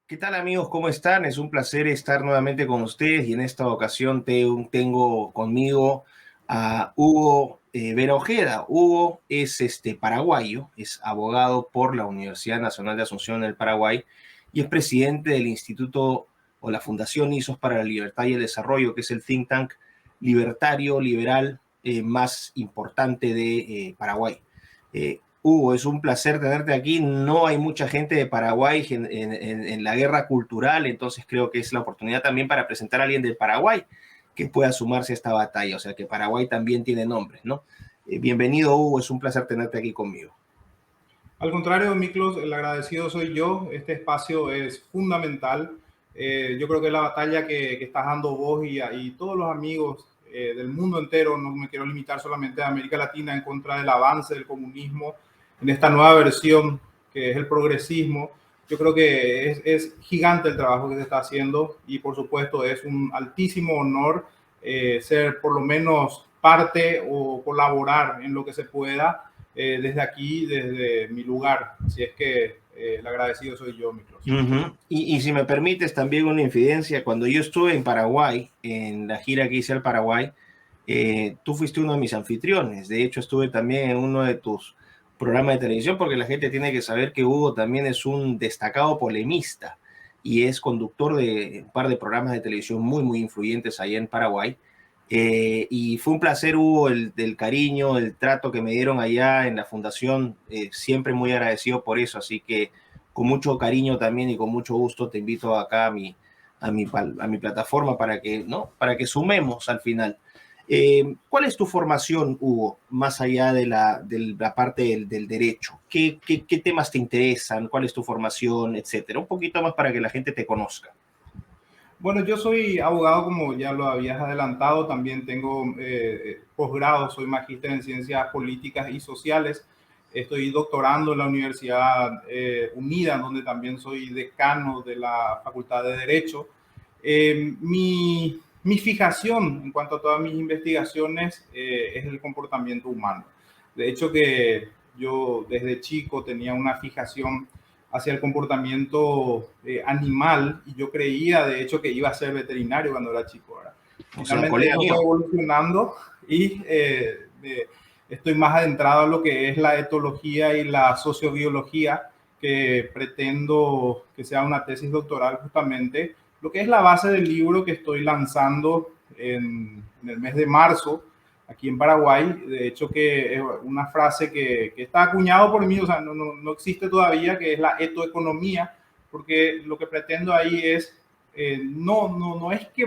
¿Qué tal amigos? ¿Cómo están? Es un placer estar nuevamente con ustedes y en esta ocasión tengo conmigo a Hugo Vera Ojeda. Hugo es paraguayo, es abogado por la Universidad Nacional de Asunción del Paraguay y es presidente del Instituto o la Fundación ISOS para la Libertad y el Desarrollo, que es el think tank libertario, liberal más importante de Paraguay. Hugo, es un placer tenerte aquí. No hay mucha gente de Paraguay en la guerra cultural, entonces creo que es la oportunidad también para presentar a alguien de Paraguay que pueda sumarse a esta batalla, o sea que Paraguay también tiene nombres, ¿no? Bienvenido, Hugo, es un placer tenerte aquí conmigo. Al contrario, Miklos, el agradecido soy yo. Este espacio es fundamental. Yo creo que la batalla que estás dando vos y todos los amigos del mundo entero, no me quiero limitar solamente a América Latina, en contra del avance del comunismo, en esta nueva versión que es el progresismo. Yo creo que es gigante el trabajo que se está haciendo y por supuesto es un altísimo honor ser por lo menos parte o colaborar en lo que se pueda desde aquí, desde mi lugar. Así es que el agradecido soy yo, Miklos. Y si me permites también una infidencia, cuando yo estuve en Paraguay, en la gira que hice al Paraguay, tú fuiste uno de mis anfitriones. De hecho, estuve también en uno de tus programas de televisión, porque la gente tiene que saber que Hugo también es un destacado polemista y es conductor de un par de programas de televisión muy influyentes allá en Paraguay. Y fue un placer, Hugo, del cariño, el trato que me dieron allá en la fundación, siempre muy agradecido por eso, así que con mucho cariño también y con mucho gusto te invito acá a mi plataforma para que, ¿no? Para que sumemos al final. ¿Cuál es tu formación, Hugo, más allá de la parte del derecho? ¿Qué temas te interesan? ¿Cuál es tu formación, etcétera? Un poquito más para que la gente te conozca. Bueno, yo soy abogado, como ya lo habías adelantado, también tengo posgrado, soy magíster en ciencias políticas y sociales, estoy doctorando en la Universidad Unida, donde también soy decano de la Facultad de Derecho. Mi fijación en cuanto a todas mis investigaciones es el comportamiento humano. De hecho que yo desde chico tenía una fijación hacia el comportamiento animal y yo creía de hecho que iba a ser veterinario cuando era chico. ¿Verdad? O sea, Finalmente colega eso fue mío. evolucionando y estoy más adentrado a lo que es la etología y la sociobiología, que pretendo que sea una tesis doctoral justamente, lo que es la base del libro que estoy lanzando en el mes de marzo aquí en Paraguay. De hecho que es una frase que está acuñado por mí, o sea, no existe todavía, que es la etoeconomía, porque lo que pretendo ahí es, no es que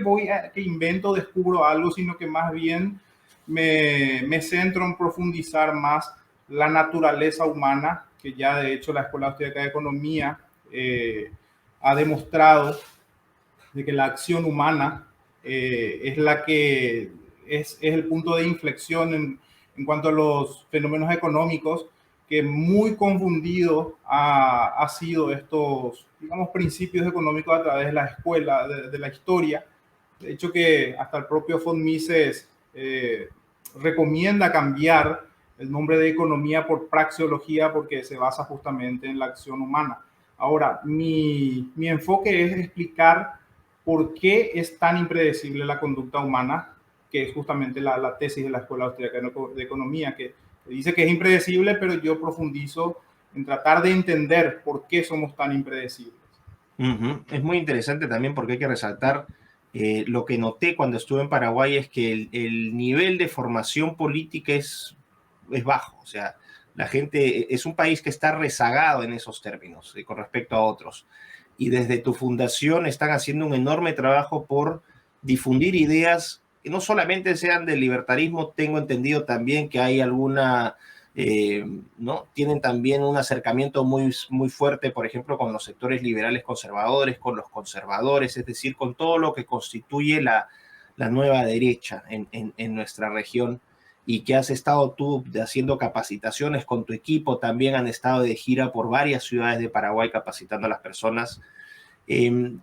que invento, descubro algo, sino que más bien me centro en profundizar más la naturaleza humana, que ya de hecho la Escuela Austríaca de Economía ha demostrado de que la acción humana es la que es el punto de inflexión en cuanto a los fenómenos económicos, que muy confundido ha sido estos, digamos, principios económicos a través de la escuela, de la historia. De hecho que hasta el propio von Mises recomienda cambiar el nombre de economía por praxeología, porque se basa justamente en la acción humana. Ahora, mi enfoque es explicar por qué es tan impredecible la conducta humana, que es justamente la tesis de la Escuela Austríaca de Economía, que dice que es impredecible, pero yo profundizo en tratar de entender por qué somos tan impredecibles. Es muy interesante también porque hay que resaltar lo que noté cuando estuve en Paraguay es que el nivel de formación política es bajo. O sea, la gente es un país que está rezagado en esos términos con respecto a otros. Y desde tu fundación están haciendo un enorme trabajo por difundir ideas que no solamente sean del libertarismo, tengo entendido también que hay alguna ¿no? Tienen también un acercamiento muy fuerte, por ejemplo, con los sectores liberales conservadores, con los conservadores, es decir, con todo lo que constituye la nueva derecha en nuestra región y que has estado tú haciendo capacitaciones con tu equipo, también han estado de gira por varias ciudades de Paraguay capacitando a las personas. Eh,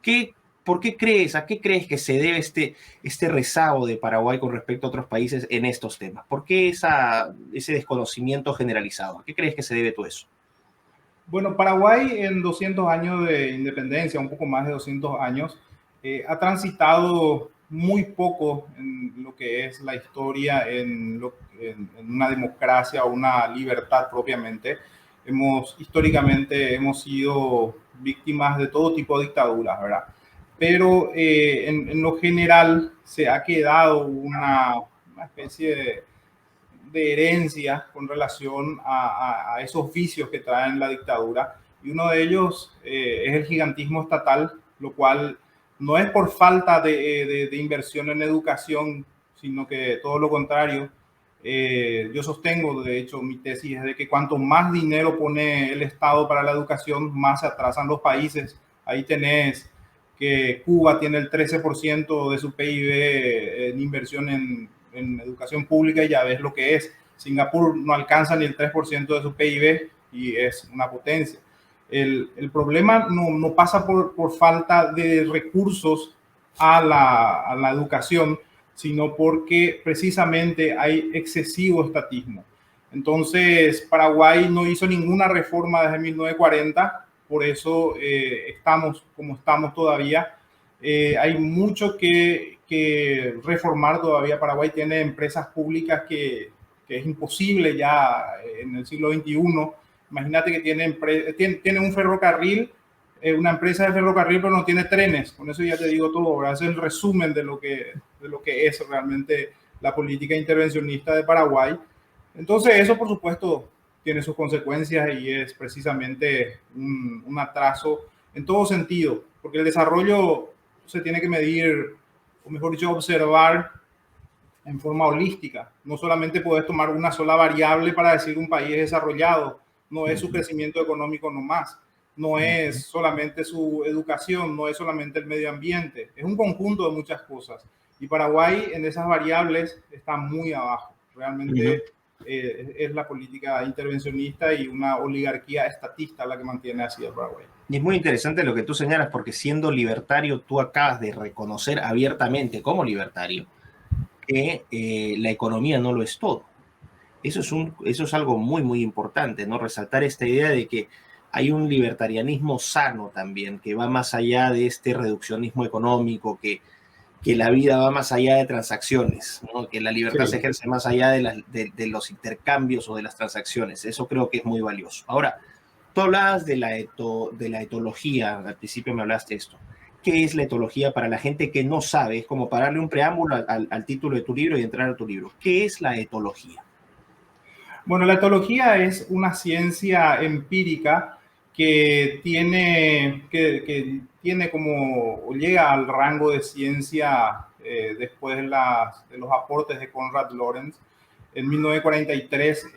¿qué, ¿Por qué crees, a qué crees que se debe este rezago de Paraguay con respecto a otros países en estos temas? ¿Por qué ese desconocimiento generalizado? ¿A qué crees que se debe todo eso? Bueno, Paraguay en 200 años de independencia, un poco más de 200 años, ha transitado muy poco en lo que es la historia, en una democracia o una libertad propiamente. Históricamente hemos sido víctimas de todo tipo de dictaduras, ¿verdad? Pero en lo general se ha quedado una especie de herencia con relación a esos vicios que traen la dictadura. Y uno de ellos es el gigantismo estatal, lo cual no es por falta de inversión en educación, sino que todo lo contrario. Yo sostengo, de hecho, mi tesis es de que cuanto más dinero pone el Estado para la educación, más se atrasan los países. Ahí tenés que Cuba tiene el 13% de su PIB en inversión en educación pública y ya ves lo que es. Singapur no alcanza ni el 3% de su PIB y es una potencia. El problema no pasa por falta de recursos a la educación, sino porque precisamente hay excesivo estatismo. Entonces, Paraguay no hizo ninguna reforma desde 1940, por eso estamos como estamos todavía. Hay mucho que reformar todavía. Paraguay tiene empresas públicas que es imposible ya en el siglo XXI. Imagínate que tiene un ferrocarril, una empresa de ferrocarril, pero no tiene trenes. Con eso ya te digo todo, ¿verdad? Ese es el resumen de lo que es realmente la política intervencionista de Paraguay. Entonces, eso por supuesto tiene sus consecuencias y es precisamente un atraso en todo sentido, porque el desarrollo se tiene que medir, o mejor dicho, observar en forma holística. No solamente puedes tomar una sola variable para decir un país es desarrollado, no es su crecimiento económico nomás, no es solamente su educación, no es solamente el medio ambiente, es un conjunto de muchas cosas. Y Paraguay en esas variables está muy abajo. Realmente es la política intervencionista y una oligarquía estatista la que mantiene así a Paraguay. Y es muy interesante lo que tú señalas, porque siendo libertario, tú acabas de reconocer abiertamente como libertario que la economía no lo es todo. Eso es algo muy, muy importante, ¿no? Resaltar esta idea de que hay un libertarianismo sano también, que va más allá de este reduccionismo económico, que la vida va más allá de transacciones, ¿no? Que la libertad se ejerce más allá de los intercambios o de las transacciones. Eso creo que es muy valioso. Ahora, tú hablabas de la etología, al principio me hablaste de esto. ¿Qué es la etología para la gente que no sabe? Es como para darle un preámbulo al título de tu libro y entrar a tu libro. ¿Qué es la etología? Bueno, la etología es una ciencia empírica que tiene como, o llega al rango de ciencia después de los aportes de Konrad Lorenz. En 1943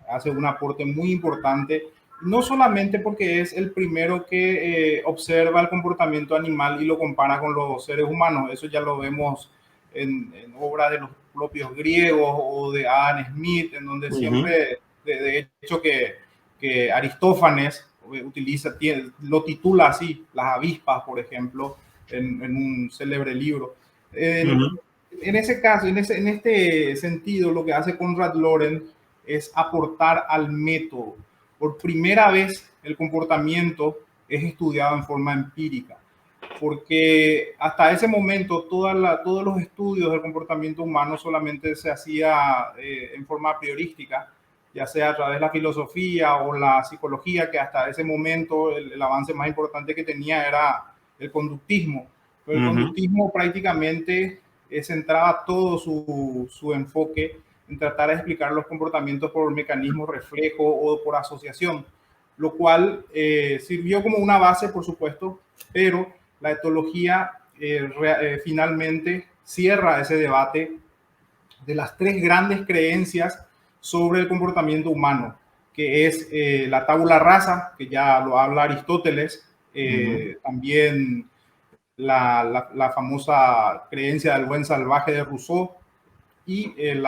hace un aporte muy importante, no solamente porque es el primero que observa el comportamiento animal y lo compara con los seres humanos, eso ya lo vemos en obras de los propios griegos o de Adam Smith, en donde siempre, de hecho, que Aristófanes lo titula así, las avispas, por ejemplo, en un célebre libro. En ese caso, en este sentido, lo que hace Konrad Lorenz es aportar al método. Por primera vez, el comportamiento es estudiado en forma empírica, porque hasta ese momento todos los estudios del comportamiento humano solamente se hacía en forma priorística, ya sea a través de la filosofía o la psicología, que hasta ese momento el avance más importante que tenía era el conductismo. Pero el conductismo prácticamente centraba todo su enfoque en tratar de explicar los comportamientos por mecanismos reflejo o por asociación, lo cual sirvió como una base, por supuesto, pero la etología finalmente cierra ese debate de las tres grandes creencias sobre el comportamiento humano, que es la tabula rasa, que ya lo habla Aristóteles, también la famosa creencia del buen salvaje de Rousseau y el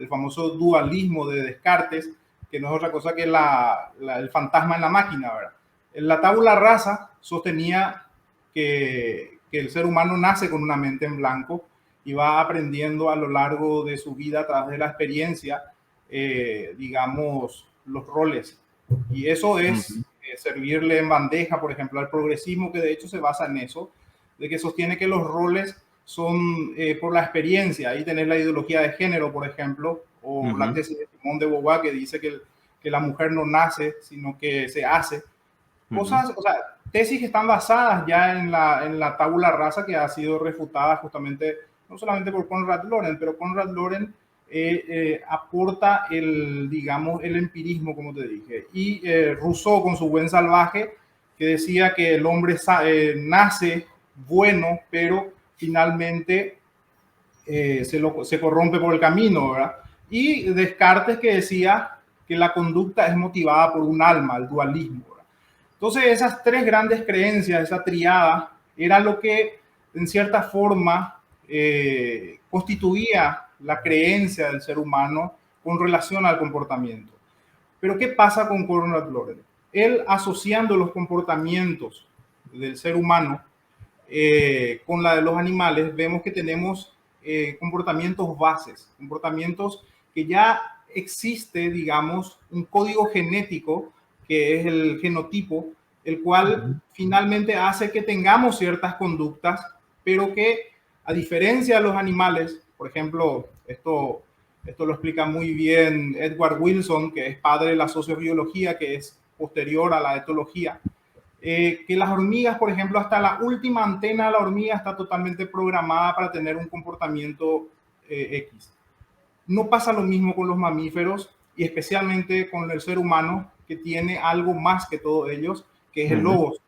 famoso dualismo de Descartes, que no es otra cosa que el fantasma en la máquina, ¿verdad? La tabula rasa sostenía que el ser humano nace con una mente en blanco y va aprendiendo a lo largo de su vida a través de la experiencia, digamos, los roles Y eso es Ujú. servirle en bandeja, por ejemplo, al progresismo, que de hecho se basa en eso, de que sostiene que los roles son por la experiencia. Ahí tenés la ideología de género, por ejemplo, o la Ujú. tesis de Simón de Beauvoir, que dice que la mujer no nace, sino que se hace. Ujú. Cosas, o sea, tesis que están basadas ya en la tabula rasa, que ha sido refutada justamente, no solamente por Konrad Lorenz, pero Konrad Lorenz aporta el, digamos, el empirismo, como te dije. Y Rousseau, con su Buen Salvaje, que decía que el hombre nace bueno, pero finalmente se corrompe por el camino, ¿verdad? Y Descartes, que decía que la conducta es motivada por un alma, el dualismo, ¿verdad? Entonces, esas tres grandes creencias, esa triada, era lo que en cierta forma constituía la creencia del ser humano con relación al comportamiento. Pero ¿qué pasa con Konrad Lorenz? Él, asociando los comportamientos del ser humano con la de los animales, vemos que tenemos comportamientos bases, comportamientos que ya existe, digamos, un código genético, que es el genotipo, el cual Ujú. finalmente hace que tengamos ciertas conductas, pero que, a diferencia de los animales, por ejemplo, esto lo explica muy bien Edward Wilson, que es padre de la sociobiología, que es posterior a la etología, que las hormigas, por ejemplo, hasta la última antena de la hormiga está totalmente programada para tener un comportamiento X. No pasa lo mismo con los mamíferos y especialmente con el ser humano, que tiene algo más que todos ellos, que es el Ujú. logos.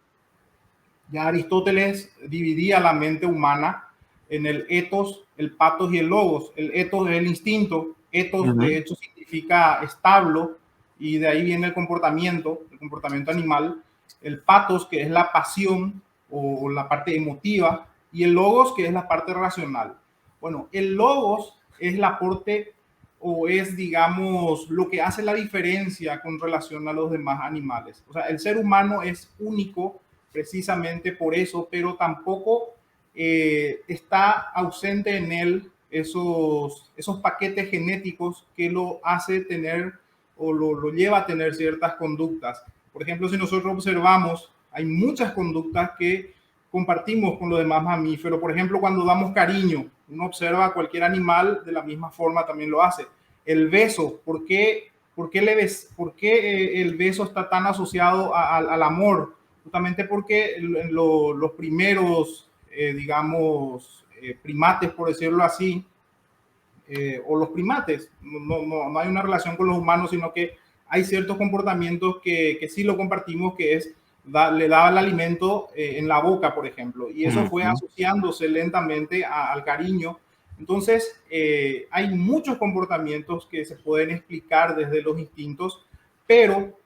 Ya Aristóteles dividía la mente humana en el ethos, el pathos y el logos. El ethos es el instinto, ethos de Ujú. hecho significa establo y de ahí viene el comportamiento animal. El pathos, que es la pasión o la parte emotiva, y el logos, que es la parte racional. Bueno, el logos es el aporte o es, digamos, lo que hace la diferencia con relación a los demás animales. O sea, el ser humano es único precisamente por eso, pero tampoco está ausente en él esos paquetes genéticos que lo hace tener o lo lleva a tener ciertas conductas. Por ejemplo, si nosotros observamos, hay muchas conductas que compartimos con los demás mamíferos. Por ejemplo, cuando damos cariño, uno observa a cualquier animal de la misma forma también lo hace. El beso, ¿por qué el beso está tan asociado al amor? Justamente porque los primeros, digamos, primates, por decirlo así, o los primates, no hay una relación con los humanos, sino que hay ciertos comportamientos que sí lo compartimos, que es le daba el alimento en la boca, por ejemplo, y eso fue Ujú. asociándose lentamente al cariño. Entonces, hay muchos comportamientos que se pueden explicar desde los instintos, pero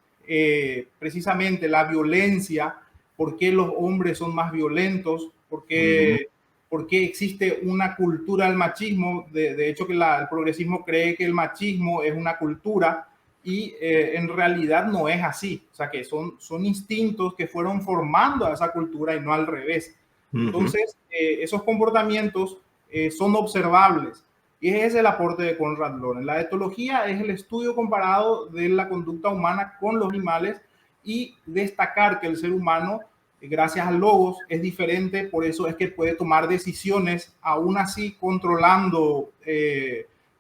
precisamente la violencia, por qué los hombres son más violentos, Ujú. por qué existe una cultura del machismo. De hecho, que el progresismo cree que el machismo es una cultura y en realidad no es así. O sea, que son instintos que fueron formando a esa cultura y no al revés. Ujú. Entonces, esos comportamientos son observables. Y ese es el aporte de Konrad Lorenz. La etología es el estudio comparado de la conducta humana con los animales y destacar que el ser humano, gracias al logos, es diferente. Por eso es que puede tomar decisiones, aún así controlando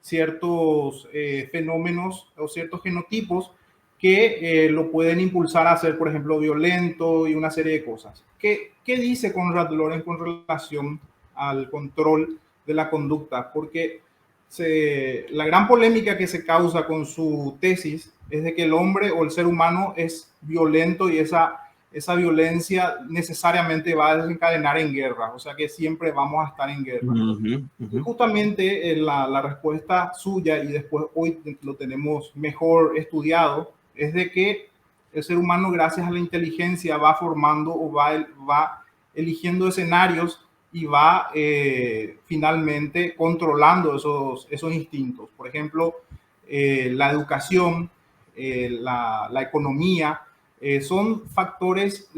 ciertos fenómenos o ciertos genotipos que lo pueden impulsar a ser, por ejemplo, violento y una serie de cosas. ¿Qué dice Konrad Lorenz con relación al control de la conducta? Porque la gran polémica que se causa con su tesis es de que el hombre o el ser humano es violento y esa violencia necesariamente va a desencadenar en guerra, o sea que siempre vamos a estar en guerra. Ujú. Y Ujú. justamente la respuesta suya, y después hoy lo tenemos mejor estudiado, es de que el ser humano, gracias a la inteligencia, va formando o va eligiendo escenarios y va finalmente controlando esos instintos. Por ejemplo, la educación, la economía, son factores,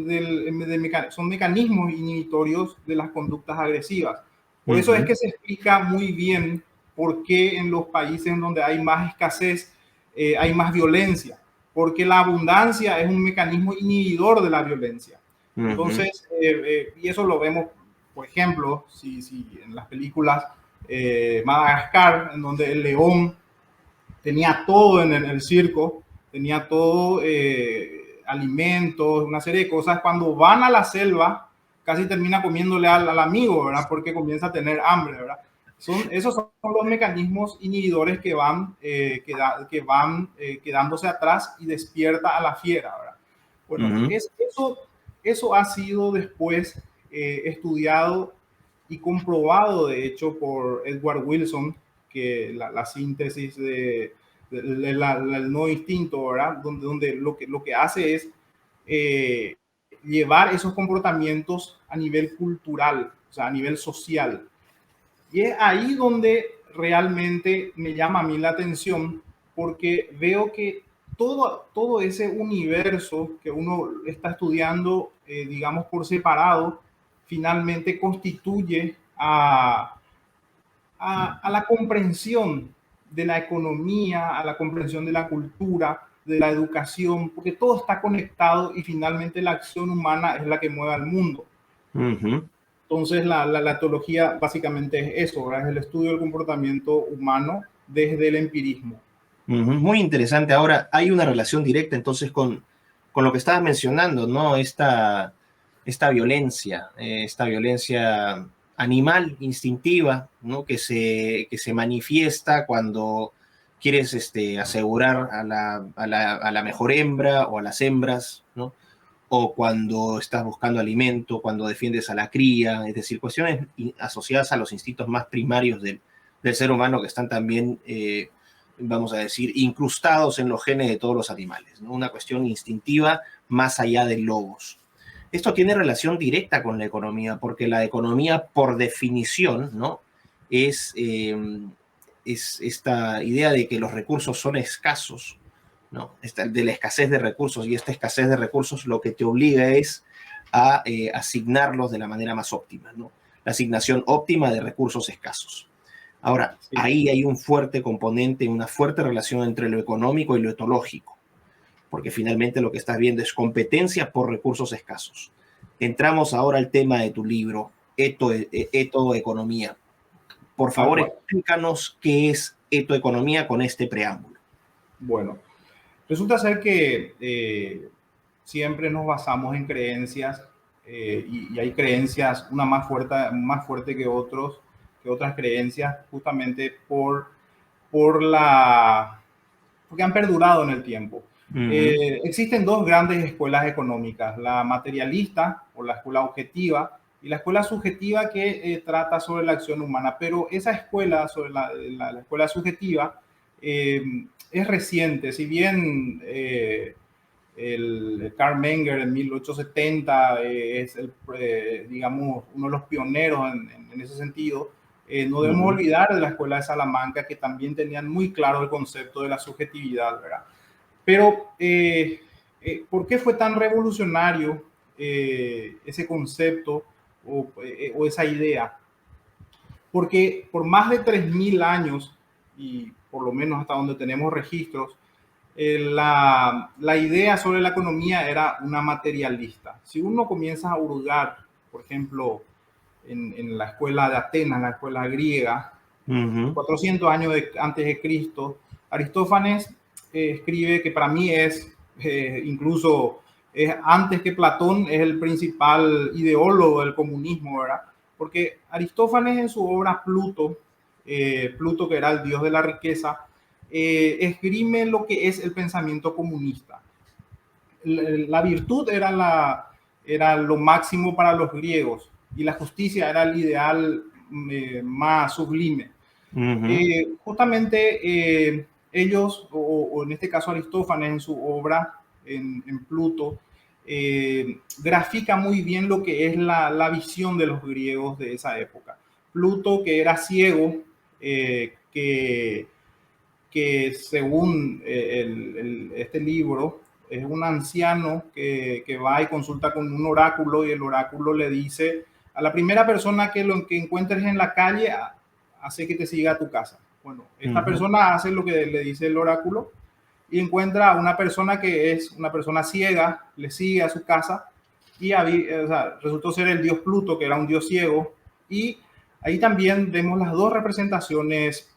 son mecanismos inhibitorios de las conductas agresivas. Por eso es Ujú. que se explica muy bien por qué en los países en donde hay más escasez hay más violencia. porque la abundancia es un mecanismo inhibidor de la violencia. Entonces, y eso lo vemos, por ejemplo, si en las películas Madagascar, en donde el león tenía todo en el circo, tenía todo, alimentos, una serie de cosas. Cuando van a la selva, casi termina comiéndole al amigo, ¿verdad? Porque comienza a tener hambre, ¿verdad? Esos son los mecanismos inhibidores que van, quedándose atrás y despierta a la fiera, ¿verdad? Bueno, eso ha sido después estudiado y comprobado, de hecho, por Edward Wilson, que la síntesis del nuevo instinto, ¿verdad? Donde lo que hace es llevar esos comportamientos a nivel cultural, o sea, a nivel social. Y es ahí donde realmente me llama a mí la atención, porque veo que todo ese universo que uno está estudiando, digamos, por separado, finalmente constituye a la comprensión de la economía, a la comprensión de la cultura, de la educación, porque todo está conectado y finalmente la acción humana es la que mueve al mundo. Entonces, la etología básicamente es eso, ¿verdad? Es el estudio del comportamiento humano desde el empirismo. Muy interesante. Ahora, hay una relación directa entonces con lo que estabas mencionando, ¿no? Esta violencia animal, instintiva, ¿no? Que se manifiesta cuando quieres asegurar a la mejor hembra o a las hembras, ¿no? O cuando estás buscando alimento, cuando defiendes a la cría, es decir, cuestiones asociadas a los instintos más primarios del ser humano que están también, vamos a decir, incrustados en los genes de todos los animales, ¿no? Una cuestión instintiva más allá del logos. Esto tiene relación directa con la economía, porque la economía, por definición, ¿no? Es esta idea de que los recursos son escasos, ¿no? De la escasez de recursos, y esta escasez de recursos lo que te obliga es a asignarlos de la manera más óptima, ¿no? La asignación óptima de recursos escasos. Ahora, sí, ahí hay un fuerte componente, una fuerte relación entre lo económico y lo etológico, porque finalmente lo que estás viendo es competencia por recursos escasos. Entramos ahora al tema de tu libro, Etoeconomía. Por favor, explícanos qué es etoeconomía con este preámbulo. Bueno, resulta ser que siempre nos basamos en creencias, y hay creencias, una más fuerte que otras creencias, justamente porque han perdurado en el tiempo. Existen dos grandes escuelas económicas, la materialista o la escuela objetiva y la escuela subjetiva, que trata sobre la acción humana, pero esa escuela, sobre la escuela subjetiva, es reciente. Si bien el Carl Menger en 1870 es digamos, uno de los pioneros en ese sentido, no debemos olvidar de la escuela de Salamanca, que también tenían muy claro el concepto de la subjetividad, ¿verdad? Pero, ¿por qué fue tan revolucionario ese concepto o esa idea? Porque por más de 3.000 años, y por lo menos hasta donde tenemos registros, la idea sobre la economía era una materialista. Si uno comienza a hurgar, por ejemplo, en la escuela de Atenas, la escuela griega, 400 años antes de Cristo, Aristófanes escribe, que para mí es incluso antes que Platón, es el principal ideólogo del comunismo, ¿verdad? Porque Aristófanes, en su obra Pluto, Pluto, que era el dios de la riqueza, esgrime lo que es el pensamiento comunista. La virtud era lo máximo para los griegos, y la justicia era el ideal más sublime. Justamente ellos, o en este caso Aristófanes, en su obra en Pluto, grafica muy bien lo que es la visión de los griegos de esa época. Pluto, que era ciego, que según este libro, es un anciano que va y consulta con un oráculo, y el oráculo le dice: a la primera persona que encuentres en la calle, hace que te siga a tu casa. Bueno, esta persona hace lo que le dice el oráculo, y encuentra a una persona que es una persona ciega, le sigue a su casa y o sea, resultó ser el dios Pluto, que era un dios ciego, y ahí también vemos las dos representaciones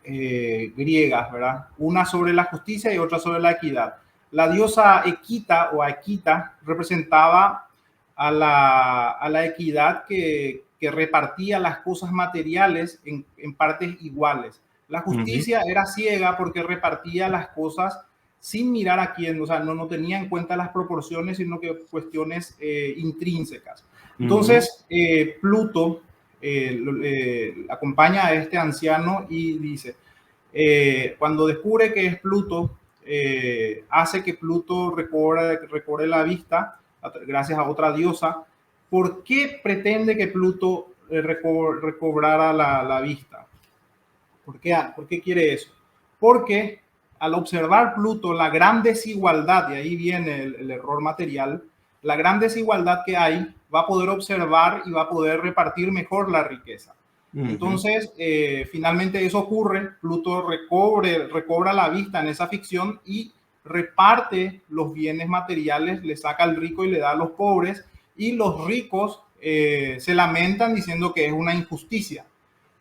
griegas, ¿verdad? Una sobre la justicia y otra sobre la equidad. La diosa Equita o Aquita representaba a la equidad que repartía las cosas materiales en partes iguales. La justicia era ciega porque repartía las cosas sin mirar a quién, o sea, no tenía en cuenta las proporciones, sino que cuestiones intrínsecas. Entonces, Pluto acompaña a este anciano y dice, cuando descubre que es Pluto, hace que Pluto recobre la vista gracias a otra diosa. ¿Por qué pretende que Pluto recobrara la vista? ¿Por qué quiere eso? Porque al observar Pluto la gran desigualdad, y ahí viene el error material, la gran desigualdad que hay, va a poder observar y va a poder repartir mejor la riqueza. Entonces, finalmente eso ocurre, Pluto recobra la vista en esa ficción y reparte los bienes materiales, le saca al rico y le da a los pobres, y los ricos se lamentan diciendo que es una injusticia.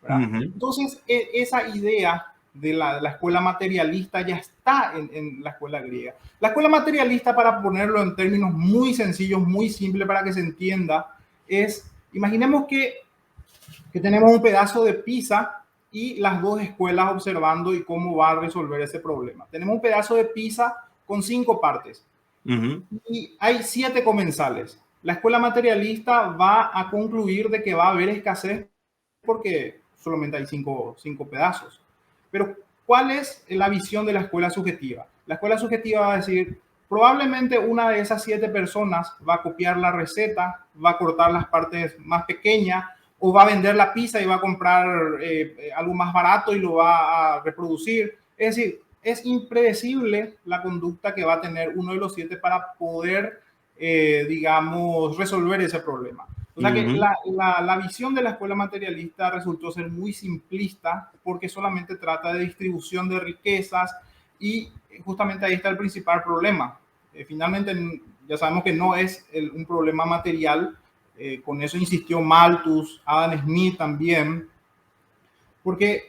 Entonces, esa idea de la escuela materialista ya está en la escuela griega. La escuela materialista, para ponerlo en términos muy sencillos, muy simples para que se entienda, es, imaginemos que tenemos un pedazo de pizza y las dos escuelas observando y cómo va a resolver ese problema. Tenemos un pedazo de pizza con 5 partes y hay 7 comensales. La escuela materialista va a concluir de que va a haber escasez porque solamente hay 5 pedazos. Pero, ¿cuál es la visión de la escuela subjetiva? La escuela subjetiva va a decir, probablemente una de esas 7 personas va a copiar la receta, va a cortar las partes más pequeñas, o va a vender la pizza y va a comprar algo más barato y lo va a reproducir. Es decir, es impredecible la conducta que va a tener uno de los 7 para poder, digamos, resolver ese problema. O sea que la visión de la escuela materialista resultó ser muy simplista porque solamente trata de distribución de riquezas y justamente ahí está el principal problema. Finalmente ya sabemos que no es un problema material, con eso insistió Malthus, Adam Smith también, porque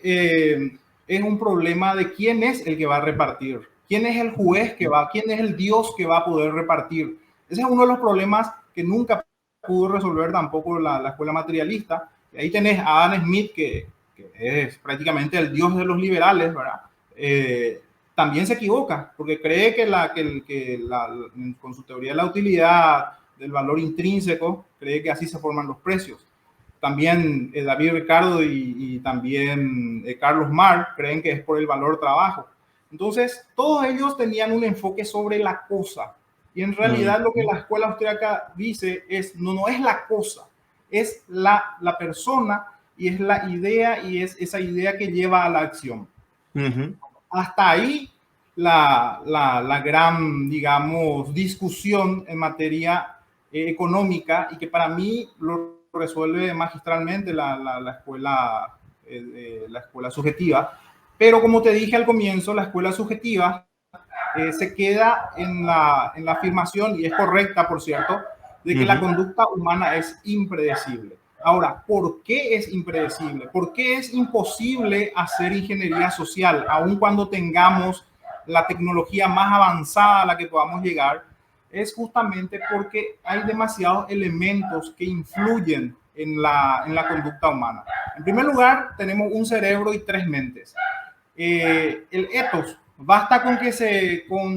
es un problema de quién es el que va a repartir, quién es el juez quién es el Dios que va a poder repartir. Ese es uno de los problemas que nunca pudo resolver tampoco la escuela materialista. Y ahí tenés a Adam Smith, que es prácticamente el Dios de los liberales, ¿verdad? También se equivoca, porque cree con su teoría de la utilidad, del valor intrínseco, cree que así se forman los precios. También David Ricardo y también Carlos Marx creen que es por el valor trabajo. Entonces, todos ellos tenían un enfoque sobre la cosa. Y en realidad lo que la escuela austríaca dice es, no es la cosa, es la persona y es la idea y es esa idea que lleva a la acción. Hasta ahí la gran, digamos, discusión en materia económica y que para mí lo resuelve magistralmente la escuela subjetiva. Pero como te dije al comienzo, la escuela subjetiva se queda en la afirmación, y es correcta, por cierto, de que la conducta humana es impredecible. Ahora, ¿por qué es impredecible? ¿Por qué es imposible hacer ingeniería social, aun cuando tengamos la tecnología más avanzada a la que podamos llegar? Es justamente porque hay demasiados elementos que influyen en la conducta humana. En primer lugar, tenemos un cerebro y 3 mentes. El ethos, basta con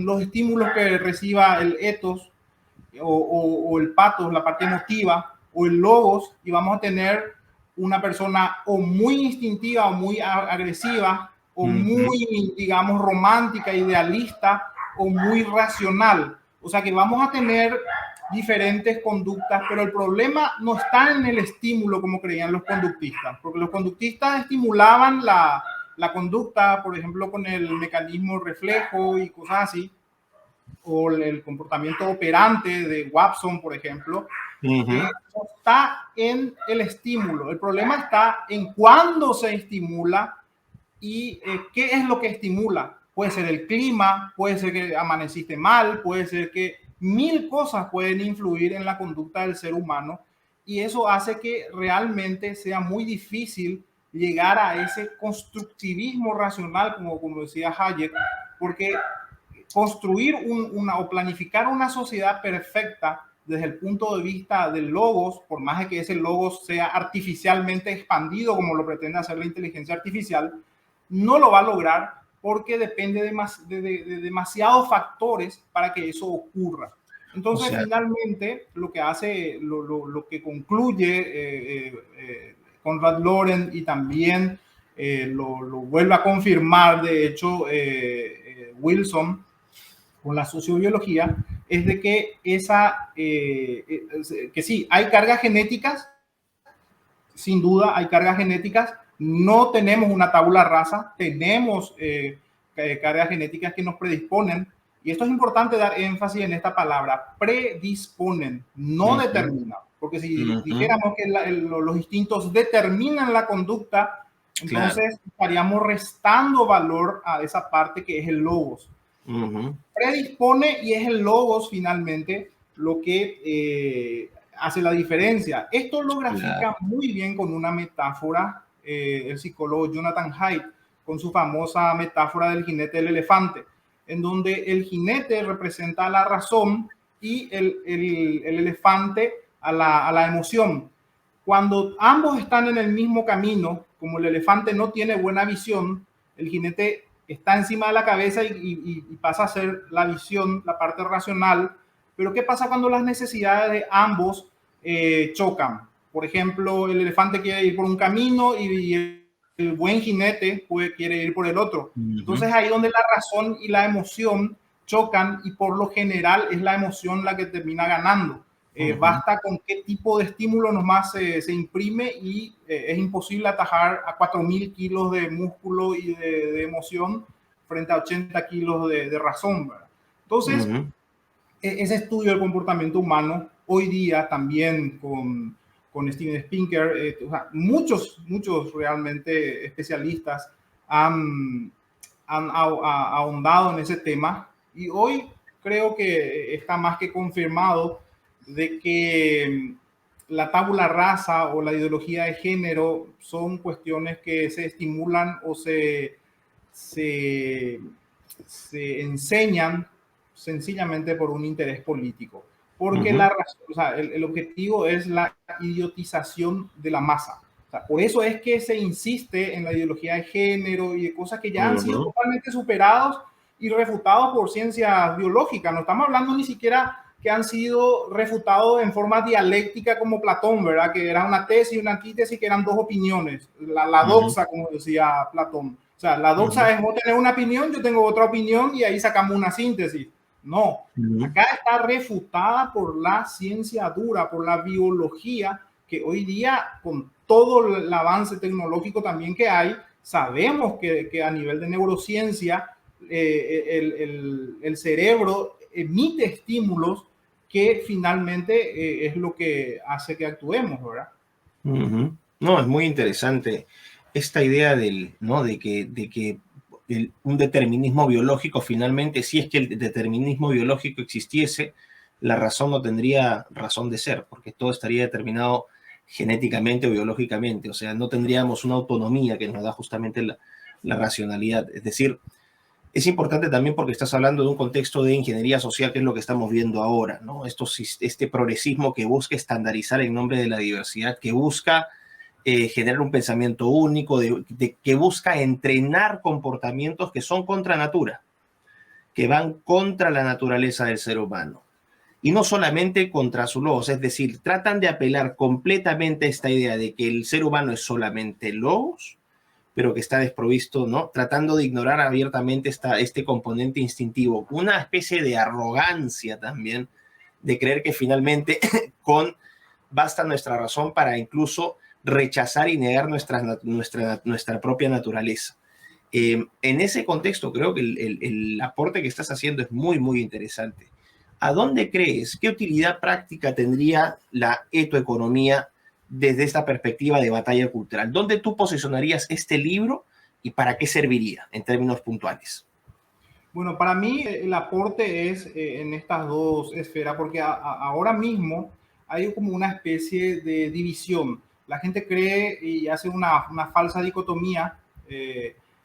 los estímulos que reciba el ethos o el pathos, la parte emotiva, o el logos, y vamos a tener una persona o muy instintiva o muy agresiva, o muy, digamos, romántica, idealista, o muy racional. O sea que vamos a tener diferentes conductas, pero el problema no está en el estímulo como creían los conductistas, porque los conductistas estimulaban la conducta, por ejemplo, con el mecanismo reflejo y cosas así, o el comportamiento operante de Watson, por ejemplo. Está en el estímulo. El problema está en cuándo se estimula y qué es lo que estimula. puede ser el clima, puede ser que amaneciste mal, puede ser que 1000 cosas pueden influir en la conducta del ser humano, y eso hace que realmente sea muy difícil llegar a ese constructivismo racional, como decía Hayek, porque construir o planificar una sociedad perfecta desde el punto de vista del logos, por más de que ese logos sea artificialmente expandido como lo pretende hacer la inteligencia artificial, no lo va a lograr porque depende de demasiados factores para que eso ocurra. Entonces, finalmente, lo que hace, lo que concluye Konrad Lorenz, y también lo vuelve a confirmar, de hecho, Wilson, con la sociobiología, es de que que sí, hay cargas genéticas, sin duda hay cargas genéticas, no tenemos una tabula rasa, tenemos cargas genéticas que nos predisponen, y esto es importante dar énfasis en esta palabra, predisponen, no determinan, porque si dijéramos que los instintos determinan la conducta, entonces estaríamos restando valor a esa parte que es el logos. Predispone, y es el logos finalmente lo que hace la diferencia. Esto lo grafica muy bien con una metáfora el psicólogo Jonathan Haidt, con su famosa metáfora del jinete del elefante, en donde el jinete representa la razón y el elefante a la emoción. Cuando ambos están en el mismo camino, como el elefante no tiene buena visión, el jinete está encima de la cabeza y pasa a ser la visión, la parte racional. Pero ¿qué pasa cuando las necesidades de ambos chocan? Por ejemplo, el elefante quiere ir por un camino y el buen jinete quiere ir por el otro. Entonces ahí donde la razón y la emoción chocan, y por lo general es la emoción la que termina ganando. Basta con qué tipo de estímulo nomás se imprime y es imposible atajar a 4.000 kilos de músculo y de emoción frente a 80 kilos de razón, ¿verdad? Entonces, ese estudio del comportamiento humano hoy día también con Steven Pinker, o sea, muchos realmente especialistas han ahondado en ese tema, y hoy creo que está más que confirmado de que la tabula rasa o la ideología de género son cuestiones que se estimulan o se enseñan sencillamente por un interés político. Porque o sea, el objetivo es la idiotización de la masa. O sea, por eso es que se insiste en la ideología de género y de cosas que ya han sido totalmente superados y refutados por ciencia biológica. No estamos hablando ni siquiera que han sido refutados en forma dialéctica como Platón, ¿verdad? Que era una tesis y una antítesis, que eran dos opiniones. La doxa, como decía Platón. O sea, la doxa es vos tenés una opinión, yo tengo otra opinión, y ahí sacamos una síntesis. No, acá está refutada por la ciencia dura, por la biología, que hoy día, con todo el avance tecnológico también que hay, sabemos que a nivel de neurociencia el cerebro emite estímulos que finalmente es lo que hace que actuemos, ¿verdad? No, es muy interesante esta idea ¿no? de que un determinismo biológico, finalmente, si es que el determinismo biológico existiese, la razón no tendría razón de ser, porque todo estaría determinado genéticamente o biológicamente, o sea, no tendríamos una autonomía que nos da justamente la racionalidad. Es decir, es importante también porque estás hablando de un contexto de ingeniería social, que es lo que estamos viendo ahora, ¿no? Este progresismo que busca estandarizar en nombre de la diversidad, que busca generar un pensamiento único, que busca entrenar comportamientos que son contra natura, que van contra la naturaleza del ser humano. Y no solamente contra su logos, es decir, tratan de apelar completamente a esta idea de que el ser humano es solamente logos, pero que está desprovisto, ¿no? Tratando de ignorar abiertamente este componente instintivo, una especie de arrogancia también, de creer que finalmente basta nuestra razón para incluso rechazar y negar nuestra propia naturaleza. En ese contexto, creo que el aporte que estás haciendo es muy, muy interesante. ¿A dónde crees, qué utilidad práctica tendría la etoeconomía desde esta perspectiva de batalla cultural? ¿Dónde tú posicionarías este libro y para qué serviría en términos puntuales? Bueno, para mí el aporte es en estas dos esferas, porque ahora mismo hay como una especie de división. La gente cree y hace una falsa dicotomía,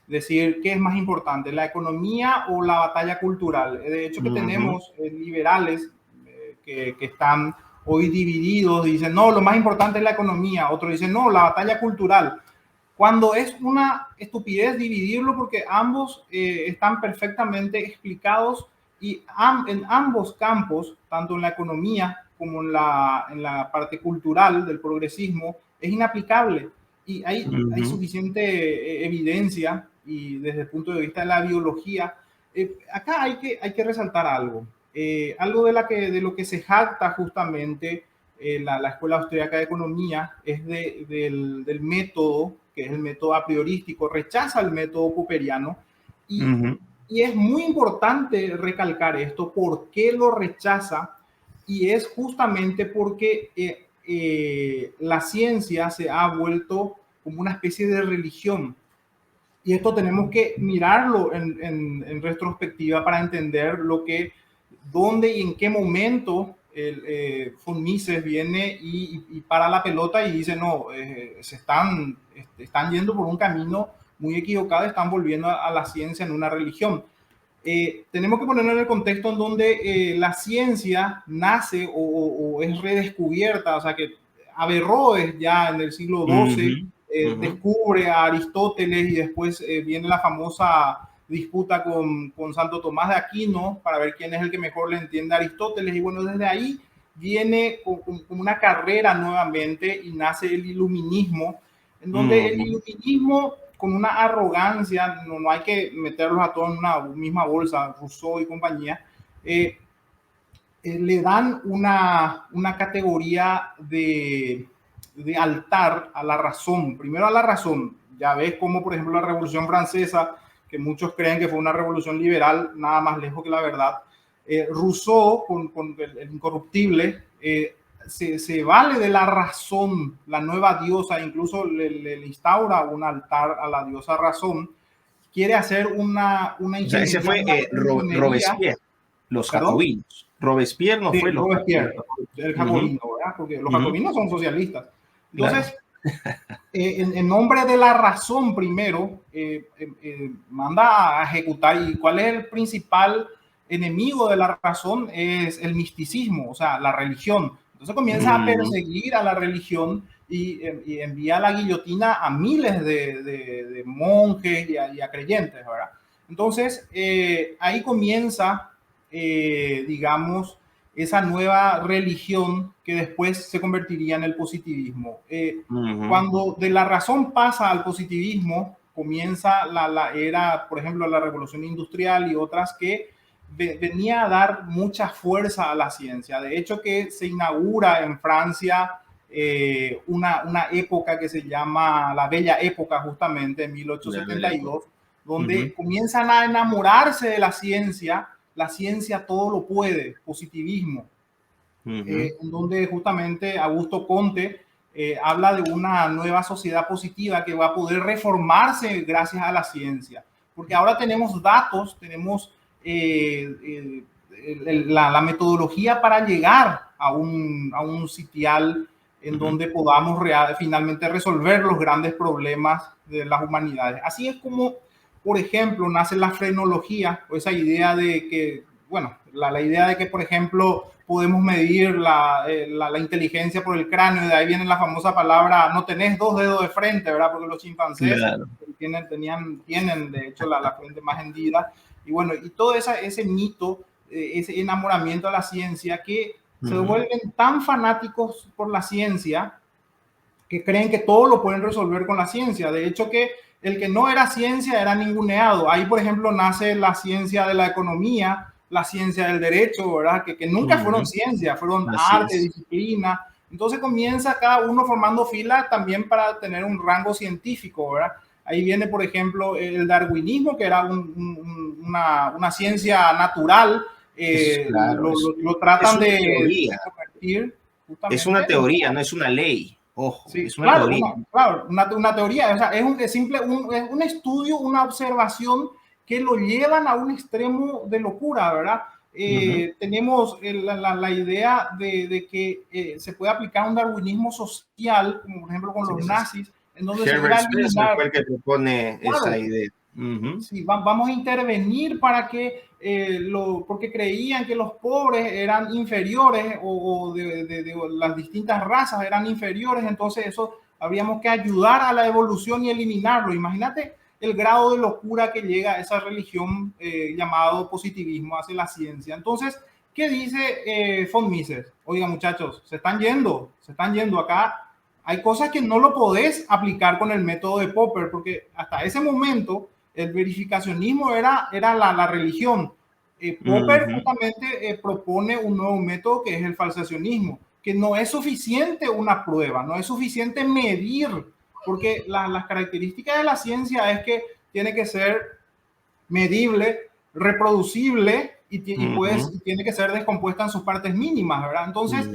decir qué es más importante, la economía o la batalla cultural. De hecho, que tenemos liberales que están hoy divididos, dicen, no, lo más importante es la economía, otros dicen, no, la batalla cultural, cuando es una estupidez dividirlo porque ambos están perfectamente explicados y en ambos campos, tanto en la economía como en la parte cultural del progresismo, es inaplicable y hay suficiente evidencia y desde el punto de vista de la biología, acá hay que resaltar algo. Algo de lo que se jacta justamente la Escuela Austríaca de Economía es del método, que es el método a priorístico, rechaza el método cooperiano y es muy importante recalcar esto, por qué lo rechaza, y es justamente porque la ciencia se ha vuelto como una especie de religión. Y esto tenemos que mirarlo en retrospectiva para entender lo que, dónde y en qué momento von Mises viene y para la pelota y dice, no, están yendo por un camino muy equivocado, están volviendo a la ciencia en una religión. Tenemos que ponerlo en el contexto en donde la ciencia nace o es redescubierta, o sea que Averroes ya en el siglo XII descubre a Aristóteles y después viene la famosa disputa con Santo Tomás de Aquino para ver quién es el que mejor le entiende a Aristóteles y bueno, desde ahí viene como una carrera nuevamente y nace el iluminismo, en donde el iluminismo con una arrogancia, no hay que meterlos a todos en una misma bolsa, Rousseau y compañía, le dan una categoría de altar a la razón, primero a la razón. Ya ves como, por ejemplo, la Revolución Francesa, que muchos creen que fue una revolución liberal, nada más lejos que la verdad. Rousseau, con el incorruptible, se vale de la razón, la nueva diosa, incluso le instaura un altar a la diosa razón, quiere hacer una o sea, ese fue Robespierre, los jacobinos. Robespierre no fue los Robespierre, el jacobino, ¿verdad? Porque los jacobinos son socialistas. Entonces, claro. En nombre de la razón primero, manda a ejecutar. ¿Y cuál es el principal enemigo de la razón? Es el misticismo, o sea, la religión. Entonces comienza a perseguir a la religión y envía la guillotina a miles de monjes y a creyentes, ¿verdad? Entonces, ahí comienza, digamos, esa nueva religión que después se convertiría en el positivismo. Cuando de la razón pasa al positivismo, comienza la era, por ejemplo, la revolución industrial y otras que venía a dar mucha fuerza a la ciencia. De hecho, que se inaugura en Francia una época que se llama la Bella Época, justamente en 1872, donde comienzan a enamorarse de la ciencia todo lo puede, positivismo, en donde justamente Augusto Comte habla de una nueva sociedad positiva que va a poder reformarse gracias a la ciencia, porque ahora tenemos datos, tenemos la metodología para llegar a un sitial en donde podamos finalmente resolver los grandes problemas de las humanidades. Así es como, por ejemplo, nace la frenología, o esa idea de que, bueno, la idea de que, por ejemplo, podemos medir la inteligencia por el cráneo, y de ahí viene la famosa palabra, no tenés dos dedos de frente, ¿verdad? Porque los chimpancés tienen de hecho, la frente más hendida. Y bueno, y todo ese mito, ese enamoramiento a la ciencia, que se vuelven tan fanáticos por la ciencia que creen que todo lo pueden resolver con la ciencia. De hecho, que el que no era ciencia era ninguneado. Ahí, por ejemplo, nace la ciencia de la economía, la ciencia del derecho, ¿verdad? Que nunca fueron ciencia, fueron arte, disciplina. Entonces comienza cada uno formando fila también para tener un rango científico, ¿verdad? Ahí viene, por ejemplo, el darwinismo, que era una ciencia natural. Claro, lo tratan de convertir. Es una teoría, no es una ley. Ojo, sí, es una teoría. Una teoría, o sea, es un estudio, una observación que lo llevan a un extremo de locura, ¿verdad? Tenemos la idea de que se puede aplicar un darwinismo social, como por ejemplo con los nazis, en donde se Herbert iba a Spencer eliminar. fue el que propone esa idea. Sí, vamos a intervenir para que, porque creían que los pobres eran inferiores o de las distintas razas eran inferiores, entonces eso habríamos que ayudar a la evolución y eliminarlo. Imagínate el grado de locura que llega a esa religión llamado positivismo hacia la ciencia. Entonces, ¿qué dice von Mises? Oiga, muchachos, se están yendo acá. Hay cosas que no lo podés aplicar con el método de Popper, porque hasta ese momento el verificacionismo era la religión. Popper justamente propone un nuevo método que es el falsacionismo, que no es suficiente una prueba, no es suficiente medir, porque las características de la ciencia es que tiene que ser medible, reproducible y tiene que ser descompuesta en sus partes mínimas, ¿verdad? Entonces,